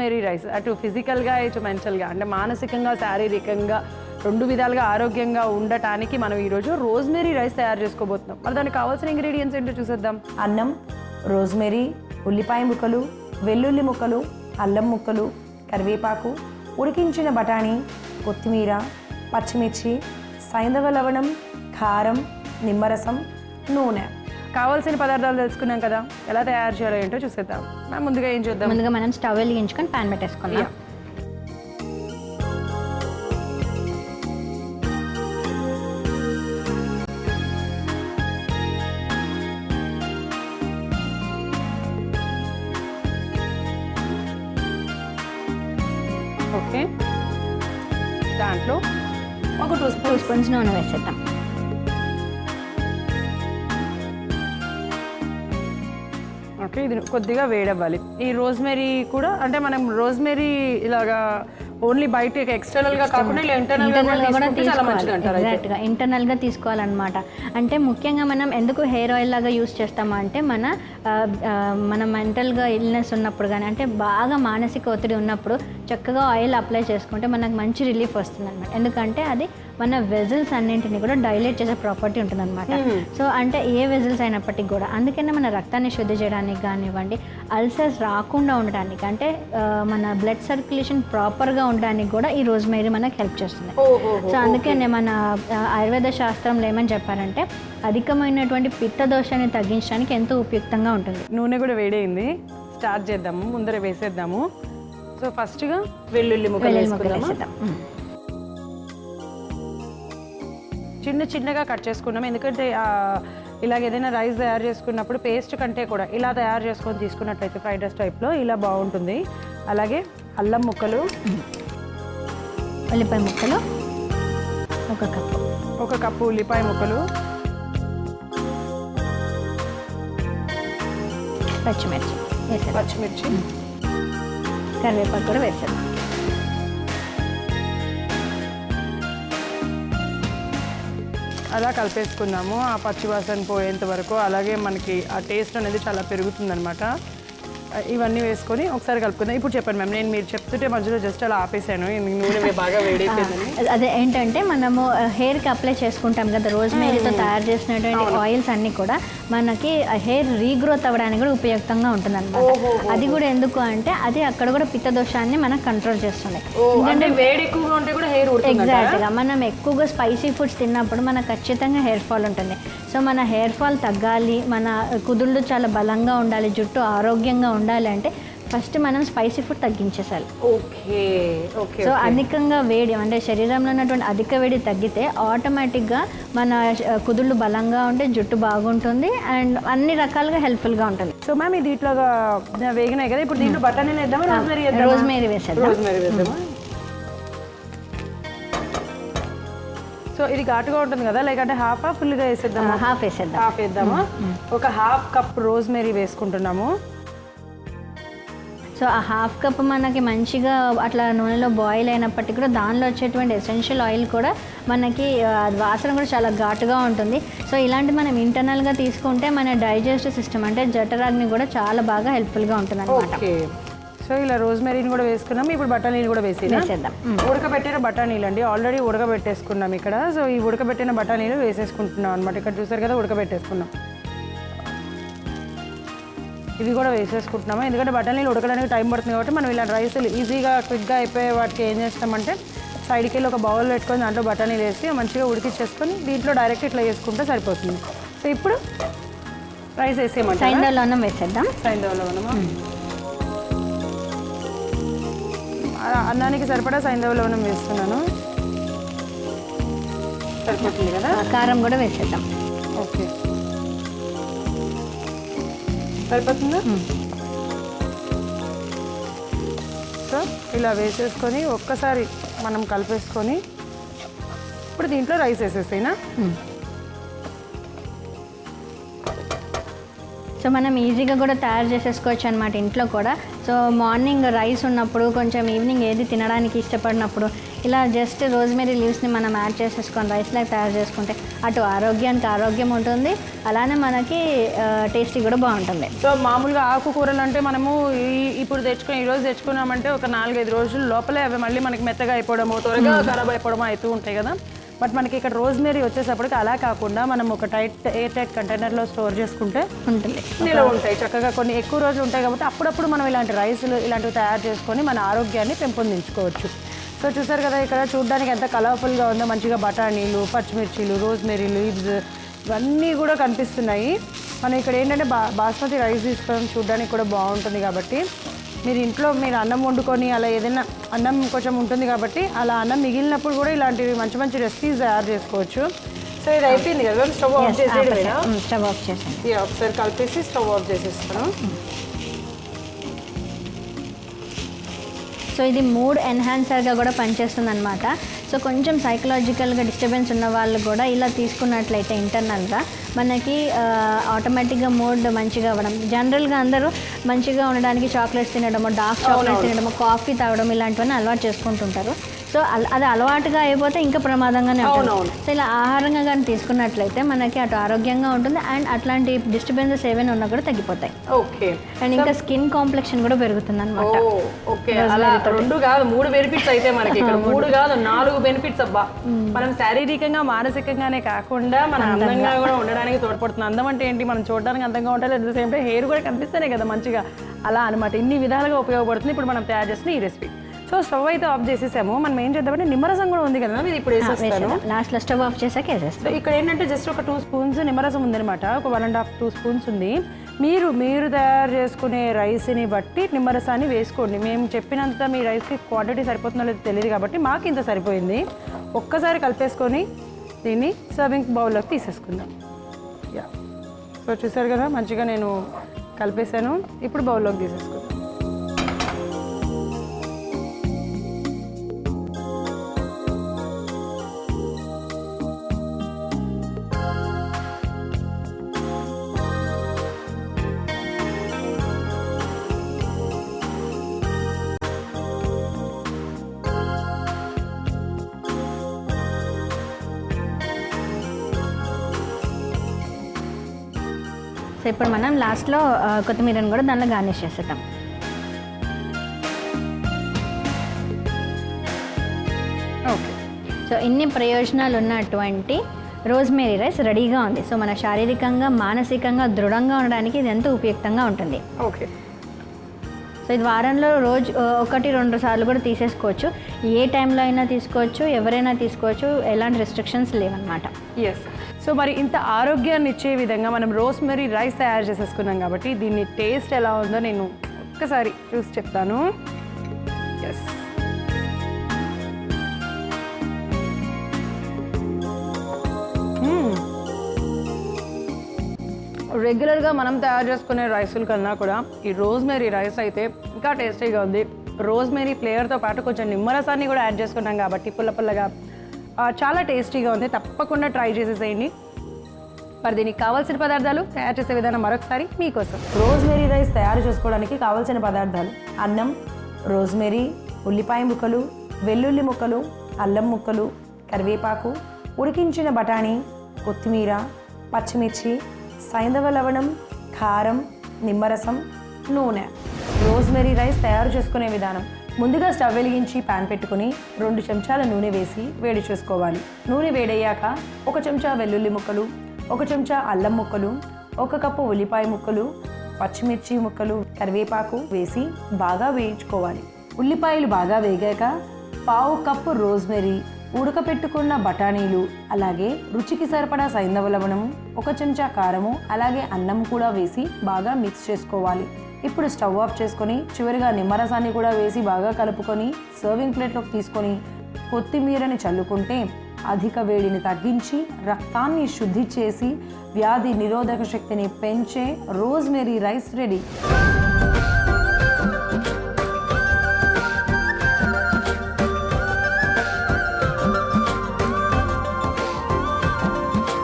Rosemary rice అటు ఫిజికల్గా ఇటు మెంటల్గా అంటే మానసికంగా శారీరకంగా 2 విధాలుగా ఆరోగ్యంగా ఉండటానికి మనం ఈరోజు రోజ్మేరీ రైస్ తయారు చేసుకోబోతున్నాం. మరి దానికి కావాల్సిన ఇంగ్రీడియంట్స్ ఏంటో చూసేద్దాం. అన్నం, రోజ్మేరీ, ఉల్లిపాయ ముక్కలు, వెల్లుల్లి ముక్కలు, అల్లం ముక్కలు, కరివేపాకు, ఉడికించిన బఠానీ, కొత్తిమీర, పచ్చిమిర్చి, సైంధవ లవణం, కారం, నిమ్మరసం, నూనె. కావాల్సిన పదార్థాలు తెలుసుకున్నాం కదా, ఎలా తయారు చేయాలో ఏంటో చూసేద్దాం. మనం ముందుగా ఏం చేద్దాం? ముందుగా మనం స్టవ్ వెలిగించుకొని ప్యాన్ పెట్టేసుకుందాం. ఓకే, దాంట్లో ఒక 2 స్పూన్స్ నూనె వేసేద్దాం. ఓకే, ఇది కొద్దిగా వేడవ్వాలి. ఈ రోజ్మేరీ కూడా అంటే మనం రోజ్మేరీ ఇలాగా ఓన్లీ బయట ఎక్స్టర్నల్గా కాకుండా ఇలా ఇంటర్నల్గా కూడా ఎగ్జాక్ట్గా ఇంటర్నల్గా తీసుకోవాలన్నమాట. అంటే ముఖ్యంగా మనం ఎందుకు హెయిర్ ఆయిల్ లాగా యూస్ చేస్తామా అంటే మన మెంటల్గా ఇల్నెస్ ఉన్నప్పుడు కానీ అంటే బాగా మానసిక ఒత్తిడి ఉన్నప్పుడు చక్కగా ఆయిల్ అప్లై చేసుకుంటే మనకు మంచి రిలీఫ్ వస్తుంది అనమాట. ఎందుకంటే అది మన వెజల్స్ అన్నింటినీ కూడా డైలేట్ చేసే ప్రాపర్టీ ఉంటుంది అనమాట. సో అంటే ఏ వెజల్స్ అయినప్పటికీ కూడా అందుకనే మన రక్తాన్ని శుద్ధి చేయడానికి కానివ్వండి, అల్సర్స్ రాకుండా ఉండడానికి అంటే మన బ్లడ్ సర్క్యులేషన్ ప్రాపర్గా ఉండడానికి కూడా ఈ రోజ్మేరీ మనకు హెల్ప్ చేస్తుంది. సో అందుకనే మన ఆయుర్వేద శాస్త్రంలో ఏమని చెప్పారంటే అధికమైనటువంటి పిత్త దోషాన్ని తగ్గించడానికి ఎంతో ఉపయుక్తంగా ఉంటుంది. నూనె కూడా వేడైంది, స్టార్ట్ చేద్దాము. ముందర వేసేద్దాము. సో ఫస్ట్గా వెల్లుల్లి ముక్కలు వేసేద్దాం. చిన్నగా కట్ చేసుకున్నాం, ఎందుకంటే ఇలాగ ఏదైనా రైస్ తయారు చేసుకున్నప్పుడు పేస్ట్ కంటే కూడా ఇలా తయారు చేసుకొని తీసుకున్నట్లయితే ఫ్రైడ్ రైస్ టైప్లో ఇలా బాగుంటుంది. అలాగే అల్లం ముక్కలు, ఉల్లిపాయ ముక్కలు, 1 కప్పు ఉల్లిపాయ ముక్కలు, పచ్చిమిర్చి, కరివేపాకు కూడా వేసాను. అలా కలిపేసుకున్నాము. ఆ పచ్చివాసన పోయేంత వరకు, అలాగే మనకి ఆ టేస్ట్ అనేది చాలా పెరుగుతుందనమాట. ఇవన్నీ వేసుకొని ఒకసారి కలుపుకుందాం. ఇప్పుడు చెప్పండి మ్యామ్, నేను మీరు చెప్తుంటే మధ్యలో జస్ట్ అలా ఆపేసాను, నూనె బాగా వేడైపోయిందని. అదే ఏంటంటే మనము హెయిర్కి అప్లై చేసుకుంటాం కదా, రోజ్మేరీతో తయారు చేసినటువంటి ఆయిల్స్ అన్నీ కూడా మనకి హెయిర్ రీగ్రోత్ అవ్వడానికి కూడా ఉపయుక్తంగా ఉంటుంది అనమాట. అది కూడా ఎందుకు అంటే అది అక్కడ కూడా పిత్త దోషాన్ని మనకు కంట్రోల్ చేస్తుంది. ఎందుకంటే వేడి ఎక్కువగా ఉంటే కూడా హెయిర్ ఎగ్జాక్ట్గా మనం ఎక్కువగా స్పైసీ ఫుడ్స్ తిన్నప్పుడు మనకు ఖచ్చితంగా హెయిర్ ఫాల్ ఉంటుంది. సో మన హెయిర్ ఫాల్ తగ్గాలి, మన కుదుళ్ళు చాలా బలంగా ఉండాలి, జుట్టు ఆరోగ్యంగా ఉండాలి అంటే ఫస్ట్ మనం స్పైసీ ఫుడ్ తగ్గించేసాలి. Okay okay. సో అధికంగా వేడి అంటే శరీరంలో ఉన్నటువంటి అధిక వేడి తగ్గితే ఆటోమేటిక్గా మన కుదుళ్ళు బలంగా ఉంటే జుట్టు బాగుంటుంది అండ్ అన్ని రకాలుగా హెల్ప్ఫుల్గా ఉంటుంది. సో మ్యామ్ ఇది ఇట్లాగా వేగినాయి కదా, ఇప్పుడు దీంట్లో బఠానీలు వేద్దామా, రోజ్మేరీ వేసేద్దామా? సో ఇది ఘాటుగా ఉంటుంది కదా, లేకంటే ఫుల్గా వేసేద్దామా? హాఫ్ వేద్దామా? 1/2 కప్ రోజ్మేరీ వేసుకుంటున్నాము. సో ఆ 1/2 కప్ మనకి మంచిగా అట్లా నూనెలో బాయిల్ అయినప్పటికీ కూడా దానిలో వచ్చేటువంటి ఎసెన్షియల్ ఆయిల్ కూడా మనకి వాసన కూడా చాలా ఘాటుగా ఉంటుంది. సో ఇలాంటి మనం ఇంటర్నల్గా తీసుకుంటే మన డైజెస్టివ్ సిస్టమ్ అంటే జఠరాగ్ని కూడా చాలా బాగా హెల్ప్ఫుల్గా ఉంటుంది అనమాట. సో ఇలా రోజ్మేరీని కూడా వేసుకున్నాం. ఇప్పుడు బఠానీలు కూడా వేసేద్దాం. ఉడకబెట్టిన బఠానీలు అండి, ఆల్రెడీ ఉడకబెట్టేసుకున్నాం ఇక్కడ. సో ఈ ఉడకబెట్టిన బఠానీలు వేసేసుకుంటున్నాం అనమాట. ఇక్కడ చూసారు కదా, ఉడకబెట్టేసుకున్నాం. ఇవి కూడా వేసేసుకుంటున్నాము, ఎందుకంటే బఠానీలు ఉడకడానికి టైం పడుతుంది కాబట్టి మనం ఇలా రైస్ ఈజీగా క్విక్గా అయిపోయే వాటికి ఏం చేస్తామంటే సైడ్కి వెళ్ళి ఒక బౌల్ పెట్టుకొని దాంట్లో బఠానీలు వేసి మంచిగా ఉడికిచ్చేసుకొని దీంట్లో డైరెక్ట్ ఇట్లా వేసుకుంటే సరిపోతుంది. సో ఇప్పుడు రైస్ వేసేయమంటే సైంధవ లవణం వేసేద్దాం. సైంధవ లవణమా? అన్నానికి సరిపడా సైంధవ లవణం వేస్తున్నాను. సరిపోతుంది కదా. కారం కూడా వేసేద్దాం. ఓకే, సరిపోతుందా? సో ఇలా వేసేసుకొని ఒక్కసారి మనం కలిపేసుకొని ఇప్పుడు దీంట్లో రైస్ వేసేసేనా? సో మనం ఈజీగా కూడా తయారు చేసేసుకోవచ్చు అనమాట ఇంట్లో కూడా. సో మార్నింగ్ రైస్ ఉన్నప్పుడు కొంచెం ఈవినింగ్ ఏది తినడానికి ఇష్టపడినప్పుడు ఇలా జస్ట్ రోజ్మెరీ లీవ్స్ని మనం యాడ్ చేసేసుకొని రైస్ లాగా తయారు చేసుకుంటే అటు ఆరోగ్యానికి ఆరోగ్యం ఉంటుంది, అలానే మనకి టేస్టీ కూడా బాగుంటుంది. సో మామూలుగా ఆకుకూరలు అంటే మనము ఇప్పుడు ఈరోజు తెచ్చుకున్నామంటే ఒక 4-5 రోజుల లోపలే అవి మళ్ళీ మనకి మెత్తగా అయిపోవడము, త్వరగా ఖరాబ్ అయిపోవడము అవుతూ ఉంటాయి కదా. బట్ మనకి ఇక్కడ రోజ్మెరీ వచ్చేసప్పటికి అలా కాకుండా మనం ఒక ఎయిర్ టైట్ కంటైనర్లో స్టోర్ చేసుకుంటే ఉంటుంది, నిల్వ ఉంటాయి చక్కగా. కొన్ని ఎక్కువ రోజులు ఉంటాయి కాబట్టి అప్పుడప్పుడు మనం ఇలాంటి రైస్లు ఇలాంటివి తయారు చేసుకొని మన ఆరోగ్యాన్ని పెంపొందించుకోవచ్చు. సో చూసారు కదా ఇక్కడ చూడడానికి ఎంత కలర్ఫుల్గా ఉందో, మంచిగా బఠానీలు, పచ్చిమిర్చీలు, రోజ్మెరీ లీవ్స్ ఇవన్నీ కూడా కనిపిస్తున్నాయి. మనం ఇక్కడ ఏంటంటే బాస్మతి రైస్ తీసుకోవడం చూడడానికి కూడా బాగుంటుంది కాబట్టి మీరు ఇంట్లో మీరు అన్నం వండుకొని అలా ఏదైనా అన్నం కొంచెం ఉంటుంది కాబట్టి అలా అన్నం మిగిలినప్పుడు కూడా ఇలాంటివి మంచి మంచి రెసిపీస్ తయారు చేసుకోవచ్చు. సో ఇది అయిపోయింది కదా, స్టవ్ ఆఫ్ చేసేయడమేనా? స్టవ్ ఆఫ్ చేసేయండి. ఒకసారి కలిపేసి స్టవ్ ఆఫ్ చేసేస్తాను. సో ఇది మూడ్ ఎన్హాన్సర్గా కూడా పనిచేస్తుంది అనమాట. సో కొంచెం సైకలాజికల్గా డిస్టర్బెన్స్ ఉన్న వాళ్ళు కూడా ఇలా తీసుకున్నట్లయితే ఇంటర్నల్గా మనకి ఆటోమేటిక్గా మూడ్ మంచిగా అవ్వడం. జనరల్గా అందరూ మంచిగా ఉండడానికి చాక్లెట్స్ తినడము, డార్క్ చాక్లెట్స్ తినడము, కాఫీ తాగడం ఇలాంటివన్నీ అలవాటు చేసుకుంటుంటారు. సో అది అలవాటుగా అయిపోతే ఇంకా ప్రమాదంగానే ఉంటుంది. సో ఇలా ఆహారంగా కానీ తీసుకున్నట్లయితే మనకి అటు ఆరోగ్యంగా ఉంటుంది అండ్ అట్లాంటి డిస్టర్బెన్సెస్ ఏవైనా ఉన్నా కూడా తగ్గిపోతాయి. ఓకే. అండ్ ఇంకా స్కిన్ కాంప్లెక్షన్ కూడా పెరుగుతుంది అనమాట. ఓకే, అలా 2 కాదు 3 బెనిఫిట్స్ అయితే మనకి ఇక్కడ 3 కాదు 4 బెనిఫిట్స్ అబ్బా. మనం శారీరకంగా మానసికంగానే కాకుండా మన అందంగా కూడా ఉండడానికి తోడ్పడుతుంది. అందం అంటే ఏంటి, మనం చూడడానికి అందంగా ఉండాలి, at the same time hair కూడా కనిపిస్తేనే కదా మంచిగా, అలా అనమాట. ఇన్ని విధాలుగా ఉపయోగపడుతుంది ఇప్పుడు మనం తయారు చేసిన ఈ రెసిపీ. సో స్టవ్ అయితే ఆఫ్ చేసేసాము. మనం ఏం చేద్దామంటే నిమ్మరసం కూడా ఉంది కదా, ఇది ఇప్పుడు వేసేస్తాను. లాస్ట్లో స్టవ్ ఆఫ్ చేసాక వేసేస్తాను. సో ఇక్కడ ఏంటంటే జస్ట్ ఒక 2 స్పూన్స్ నిమ్మరసం ఉందనమాట, ఒక 1.5-2 స్పూన్స్ ఉంది. మీరు తయారు చేసుకునే రైస్ని బట్టి నిమ్మరసాన్ని వేసుకోండి. మేము చెప్పినంత మీ రైస్కి క్వాంటిటీ సరిపోతుందో లేదో తెలియదు కాబట్టి మాకు ఇంత సరిపోయింది. ఒక్కసారి కలిపేసుకొని దీన్ని సర్వింగ్ బౌల్లోకి తీసేసుకుందాం. యా, సో చూసారు కదా మంచిగా నేను కలిపేసాను. ఇప్పుడు బౌల్లోకి తీసేసుకుందాం. సో ఇప్పుడు మనం లాస్ట్లో కొత్తిమీరను కూడా దానిలో గార్నిష్ చేసేద్దాం. ఓకే. సో ఇన్ని ప్రయోజనాలు ఉన్నటువంటి రోజ్మెరీ రైస్ రెడీగా ఉంది. సో మన శారీరకంగా మానసికంగా దృఢంగా ఉండడానికి ఇది ఎంతో ఉపయుక్తంగా ఉంటుంది. ఓకే. సో ఇది వారంలో రోజు 1-2 సార్లు కూడా తీసేసుకోవచ్చు. ఏ టైంలో అయినా తీసుకోవచ్చు, ఎవరైనా తీసుకోవచ్చు, ఎలాంటి రెస్ట్రిక్షన్స్ లేవన్నమాట. ఎస్. సో మరి ఇంత ఆరోగ్యాన్ని ఇచ్చే విధంగా మనం రోస్మెరీ రైస్ తయారు చేసేసుకున్నాం కాబట్టి దీన్ని టేస్ట్ ఎలా ఉందో నేను ఒక్కసారి చూసి చెప్తాను. ఎస్, రెగ్యులర్గా మనం తయారు చేసుకునే రైసుల కన్నా కూడా ఈ రోజ్మెరీ రైస్ అయితే ఇంకా టేస్టీగా ఉంది. రోజ్మెరీ ఫ్లేవర్తో పాటు కొంచెం నిమ్మరసాన్ని కూడా యాడ్ చేసుకున్నాం కాబట్టి పుల్లగా చాలా టేస్టీగా ఉంది. తప్పకుండా ట్రై చేసేసేయండి. మరి దీనికి కావాల్సిన పదార్థాలు, తయారు చేసే విధానం మరొకసారి మీకోసం. రోజ్మెరీ రైస్ తయారు చేసుకోవడానికి కావాల్సిన పదార్థాలు: అన్నం, రోజ్మెరీ, ఉల్లిపాయ ముక్కలు, వెల్లుల్లి ముక్కలు, అల్లం ముక్కలు, కరివేపాకు, ఉడికించిన బఠానీ, కొత్తిమీర, పచ్చిమిర్చి, సైంధవ లవణం, కారం, నిమ్మరసం, నూనె. రోజ్మెరీ రైస్ తయారు చేసుకునే విధానం: ముందుగా స్టవ్ వెలిగించి పాన్ పెట్టుకుని 2 చెంచాల నూనె వేసి వేడి చేసుకోవాలి. నూనె వేడయ్యాక 1 చెంచా వెల్లుల్లి ముక్కలు, 1 చెంచా అల్లం ముక్కలు, 1 కప్పు ఉల్లిపాయ ముక్కలు, పచ్చిమిర్చి ముక్కలు, కరివేపాకు వేసి బాగా వేయించుకోవాలి. ఉల్లిపాయలు బాగా వేగాక 1/2 కప్పు రోజ్మెరీ, ఉడకపెట్టుకున్న బఠానీలు, అలాగే రుచికి సరిపడా సైంధవ లవణము, 1 చెంచా కారము, అలాగే అన్నం కూడా వేసి బాగా మిక్స్ చేసుకోవాలి. ఇప్పుడు స్టవ్ ఆఫ్ చేసుకొని చివరిగా నిమ్మరసాన్ని కూడా వేసి బాగా కలుపుకొని సర్వింగ్ ప్లేట్లోకి తీసుకొని కొత్తిమీరని చల్లుకుంటే అధిక వేడిని తగ్గించి రక్తాన్ని శుద్ధి చేసి వ్యాధి నిరోధక శక్తిని పెంచే రోజ్మెరీ రైస్ రెడీ.